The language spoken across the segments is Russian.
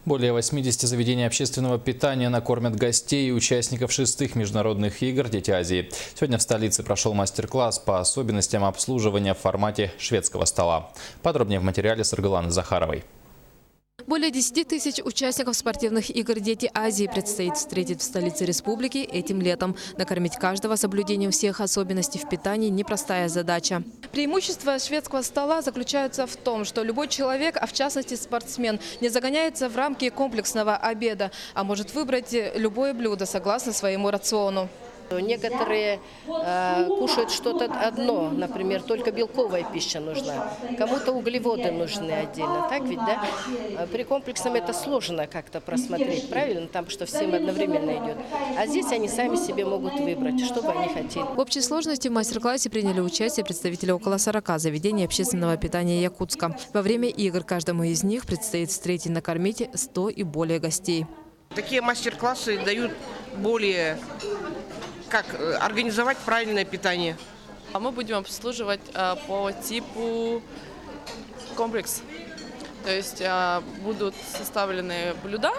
Более 80 заведений общественного питания накормят гостей и участников 6-х международных игр «Дети Азии». Сегодня в столице прошел мастер-класс по особенностям обслуживания в формате шведского стола. Подробнее в материале Саргаланы Захаровой. Более 10 тысяч участников спортивных игр «Дети Азии» предстоит встретить в столице республики этим летом. Накормить каждого с соблюдением всех особенностей в питании – непростая задача. Преимущество шведского стола заключается в том, что любой человек, а в частности спортсмен, не загоняется в рамки комплексного обеда, а может выбрать любое блюдо согласно своему рациону. Некоторые кушают что-то одно, например, только белковая пища нужна. Кому-то углеводы нужны отдельно. Так ведь, да? При комплексном это сложно как-то просмотреть, правильно? Там, что всем одновременно идет. А здесь они сами себе могут выбрать, что бы они хотели. В общей сложности в мастер-классе приняли участие представители около 40 заведений общественного питания Якутска. Во время игр каждому из них предстоит встретить и накормить 100 и более гостей. Такие мастер-классы дают более как организовать правильное питание. Мы будем обслуживать по типу комплекс. То есть будут составлены блюда,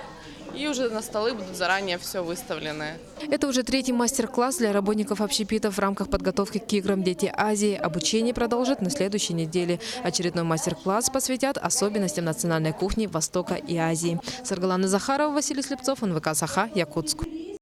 и уже на столы будут заранее все выставлены. Это уже третий мастер-класс для работников общепита в рамках подготовки к играм «Дети Азии». Обучение продолжит на следующей неделе. Очередной мастер-класс посвятят особенностям национальной кухни Востока и Азии. Саргалана Захарова, Василий Слепцов, НВК «Саха», Якутск.